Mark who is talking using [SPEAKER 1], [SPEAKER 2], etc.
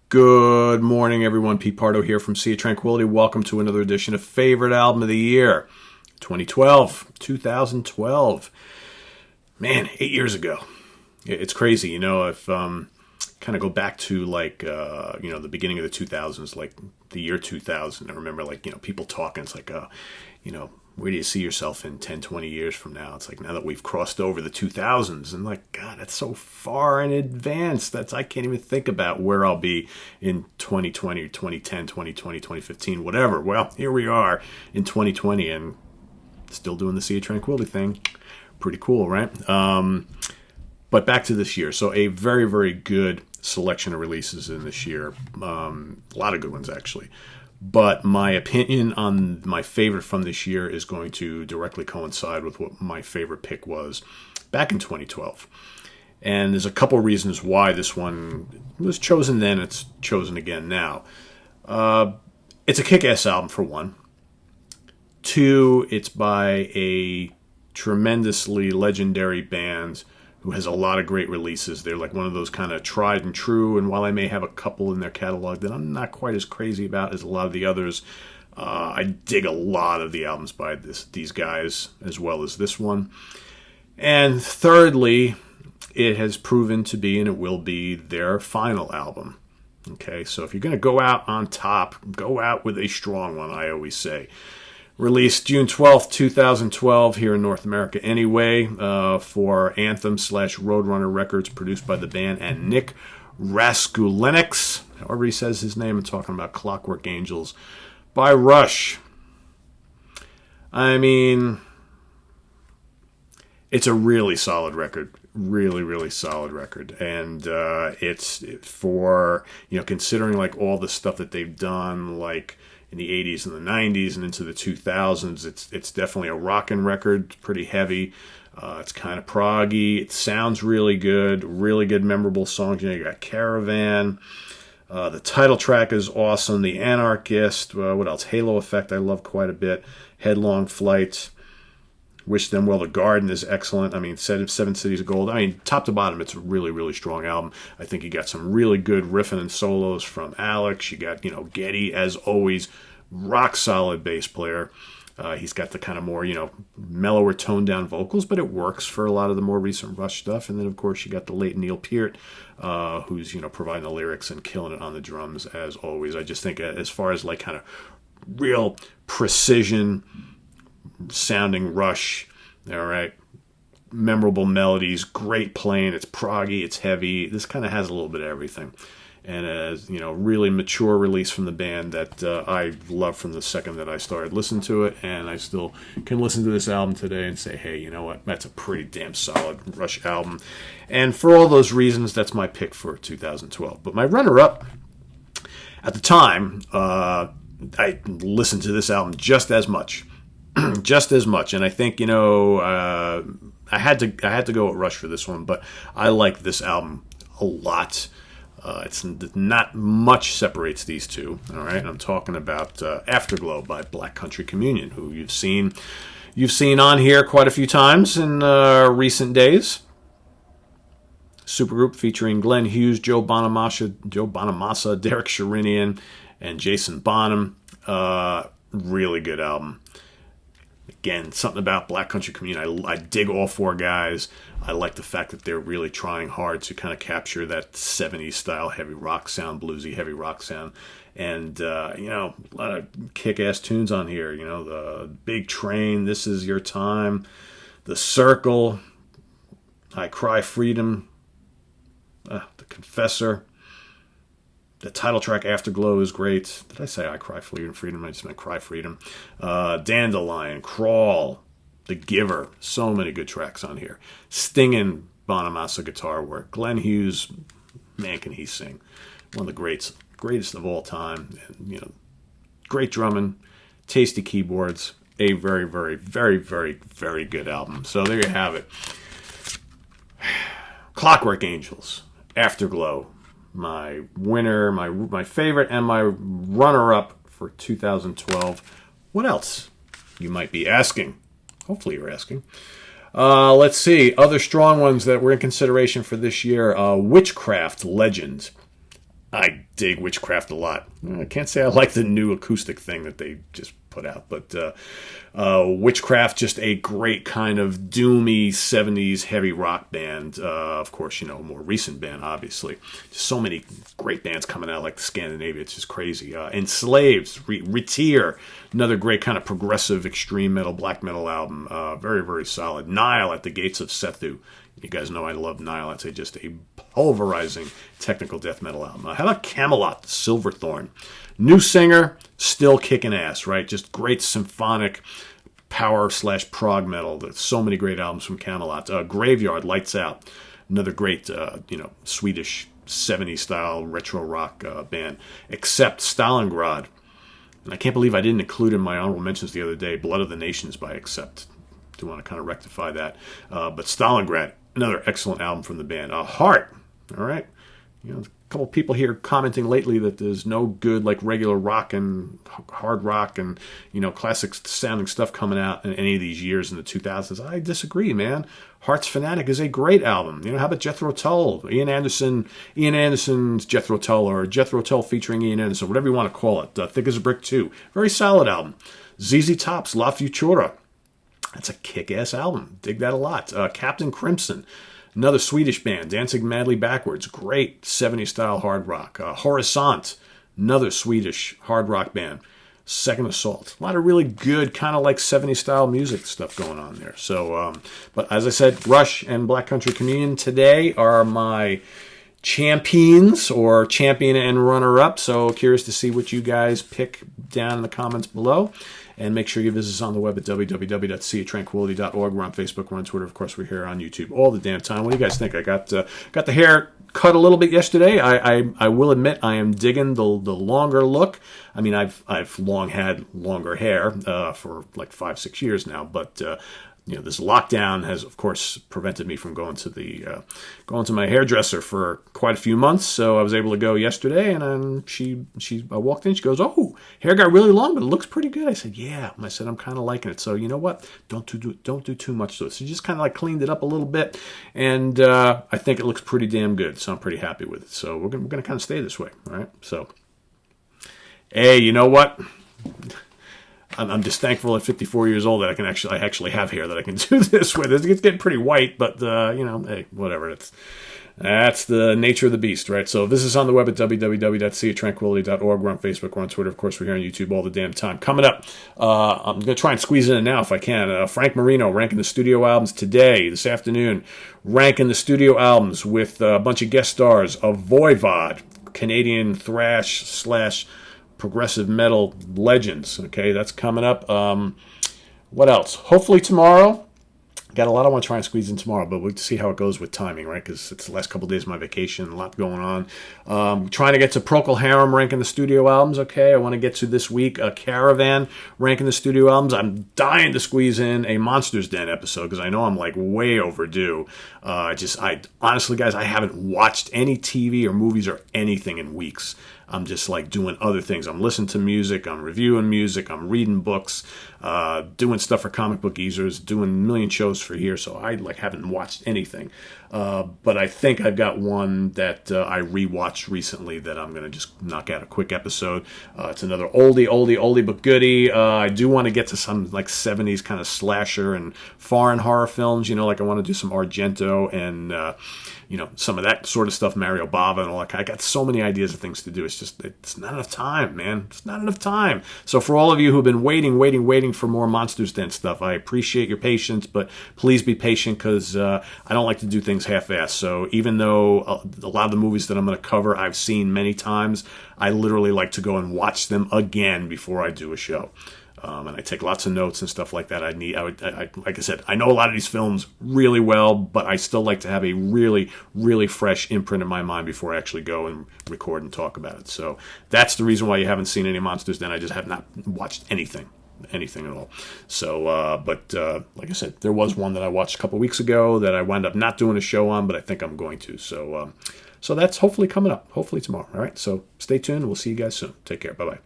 [SPEAKER 1] Good morning, everyone. Pete Pardo here from Sea of Tranquility. Welcome to another edition of Favorite Album of the Year, 2012. Man, 8 years ago. It's crazy, if kind of go back to the beginning of the 2000s, like the year 2000. I remember people talking. It's like, where do you see yourself in 10, 20 years from now? It's like now that we've crossed over the 2000s, and God, that's so far in advance. I can't even think about where I'll be in 2020, 2010, 2020, 2015, whatever. Well, here we are in 2020 and still doing the Sea of Tranquility thing. Pretty cool, right? But back to this year. So a very, very good selection of releases in this year. A lot of good ones, actually. But my opinion on my favorite from this year is going to directly coincide with what my favorite pick was back in 2012. And there's a couple reasons why this one was chosen then, it's chosen again now. It's a kick-ass album, for one. Two, it's by a tremendously legendary band who has a lot of great releases. They're like one of those kind of tried and true, and while I may have a couple in their catalog that I'm not quite as crazy about as a lot of the others, I dig a lot of the albums by these guys, as well as this one. And thirdly, it has proven to be, and it will be, their final album. Okay, so if you're going to go out on top, go out with a strong one, I always say. Released June 12th, 2012, here in North America anyway, for Anthem/Roadrunner Records, produced by the band and Nick Raskulinecz, however he says his name. I'm talking about Clockwork Angels by Rush. I mean, it's a really solid record. Really, really solid record. And it's for, considering all the stuff that they've done, in the 80s and the 90s and into the 2000s, it's definitely a rockin' record, pretty heavy. It's kind of proggy. It sounds really good memorable songs. You got Caravan. The title track is awesome. The Anarchist. What else? Halo Effect I love quite a bit. Headlong Flight. Wish Them Well. The Garden is excellent. I mean, Seven Cities of Gold. I mean, top to bottom, it's a really, really strong album. I think you got some really good riffing and solos from Alex. You got, Geddy, as always, rock solid bass player. He's got the kind of more, mellower, toned down vocals, but it works for a lot of the more recent Rush stuff. And then, of course, you got the late Neil Peart, who's, providing the lyrics and killing it on the drums, as always. I just think as far as kind of real precision sounding Rush, all right, memorable melodies, great playing. It's proggy, it's heavy. This kind of has a little bit of everything, and as really mature release from the band that I loved from the second that I started listening to it, and I still can listen to this album today and say, hey, you know what, that's a pretty damn solid Rush album. And for all those reasons, that's my pick for 2012. But my runner-up at the time, I listened to this album just as much. And I think I had to go with Rush for this one, but I like this album a lot. It's not much separates these two. All right, I'm talking about Afterglow by Black Country Communion, who you've seen on here quite a few times in recent days. Supergroup featuring Glenn Hughes, Joe Bonamassa, Derek Sherinian, and Jason Bonham. Really good album. Again, something about Black Country Communion. I dig all four guys. I like the fact that they're really trying hard to kind of capture that 70s style heavy rock sound, bluesy heavy rock sound. And, a lot of kick-ass tunes on here. The Big Train, This Is Your Time, The Circle, I Cry Freedom, The Confessor. The title track, Afterglow, is great. Did I say I Cry Freedom? I just meant Cry Freedom. Dandelion, Crawl, The Giver. So many good tracks on here. Stinging Bonamassa guitar work. Glenn Hughes, man, can he sing. One of the greatest of all time. And, great drumming, tasty keyboards. A very, very, very, very, very good album. So there you have it. Clockwork Angels, Afterglow. My winner, my favorite, and my runner-up for 2012. What else, you might be asking? Hopefully you're asking. Let's see. Other strong ones that were in consideration for this year. Witchcraft Legends. I dig Witchcraft a lot. I can't say I like the new acoustic thing that they just put out, but Witchcraft, just a great kind of doomy 70s heavy rock band. Of course, a more recent band, obviously. Just so many great bands coming out, like the Scandinavia. It's just crazy. Enslaved, Retier, another great kind of progressive extreme metal, black metal album. Very, very solid. Nile at the Gates of Sethu. You guys know I love Nile. I'd say just a pulverizing technical death metal album. How about Camelot, Silverthorn? New singer, still kicking ass, right? Just great symphonic power/prog metal. There's so many great albums from Camelot. Graveyard, Lights Out. Another great, Swedish 70s style retro rock band. Except Stalingrad. And I can't believe I didn't include in my honorable mentions the other day, Blood of the Nations by Accept. Do want to kind of rectify that. But Stalingrad, another excellent album from the band. Heart, all right. A couple of people here commenting lately that there's no good like regular rock and hard rock and classic sounding stuff coming out in any of these years in the 2000s. I disagree, man. Heart's Fanatic is a great album. How about Jethro Tull, Ian Anderson's Jethro Tull, or Jethro Tull featuring Ian Anderson, whatever you want to call it. Thick as a Brick 2, very solid album. ZZ Top's La Futura. That's a kick-ass album. Dig that a lot. Captain Crimson, another Swedish band, dancing madly backwards. Great 70s style hard rock. Horisont, another Swedish hard rock band. Second Assault. A lot of really good kind of like 70s style music stuff going on there. So, but as I said, Rush and Black Country Communion today are my champions, or champion and runner-up. So curious to see what you guys pick down in the comments below. And make sure you visit us on the web at www.seatranquility.org. We're on Facebook, we're on Twitter, of course, we're here on YouTube all the damn time. What do you guys think? I got the hair cut a little bit yesterday. I will admit I am digging the longer look. I mean, I've long had longer hair for like 5-6 years now, but this lockdown has, of course, prevented me from going to my hairdresser for quite a few months. So I was able to go yesterday, and I walked in. She goes, "Oh, hair got really long, but it looks pretty good." I said, "Yeah." I said, "I'm kind of liking it." So you know what? Don't do too much to it. So just kind of like cleaned it up a little bit, and I think it looks pretty damn good. So I'm pretty happy with it. So we're gonna kind of stay this way, all right? So, hey, you know what? I'm just thankful at 54 years old that I actually have hair that I can do this with. It's getting pretty white, but hey, whatever. That's the nature of the beast, right? So this is on the web at www.seatranquility.org. We're on Facebook, we're on Twitter, of course, we're here on YouTube all the damn time. Coming up, I'm going to try and squeeze in now if I can. Frank Marino ranking the studio albums this afternoon, ranking the studio albums with a bunch of guest stars of Voivod, Canadian thrash / progressive metal legends. Okay, that's coming up. What else? Hopefully tomorrow. Got a lot I want to try and squeeze in tomorrow, but we'll see how it goes with timing, right? Because it's the last couple of days of my vacation, a lot going on. Trying to get to Procol Harum ranking the studio albums. Okay, I want to get to this week Caravan ranking the studio albums. I'm dying to squeeze in a Monsters Den episode because I know I'm like way overdue. I honestly, guys, I haven't watched any TV or movies or anything in weeks. I'm just like doing other things. I'm listening to music, I'm reviewing music, I'm reading books, doing stuff for Comic Book Geezers, doing a million shows for here, so I like haven't watched anything. But I think I've got one that I rewatched recently that I'm going to just knock out a quick episode. It's another oldie but goodie. I do want to get to some like 70s kind of slasher and foreign horror films, like I want to do some Argento and some of that sort of stuff, Mario Bava and all that. I got so many ideas of things to do. It's not enough time, man. It's not enough time. So for all of you who've been waiting for more Monsters Den stuff, I appreciate your patience, but please be patient because I don't like to do things half-assed. So even though a lot of the movies that I'm going to cover I've seen many times, I literally like to go and watch them again before I do a show. And I take lots of notes and stuff like that. Like I said, I know a lot of these films really well, but I still like to have a really, really fresh imprint in my mind before I actually go and record and talk about it. So that's the reason why you haven't seen any Monsters Den. I just have not watched anything at all. So, but like I said, there was one that I watched a couple weeks ago that I wound up not doing a show on, but I think I'm going to. So that's hopefully coming up, hopefully tomorrow. All right. So stay tuned. We'll see you guys soon. Take care. Bye-bye.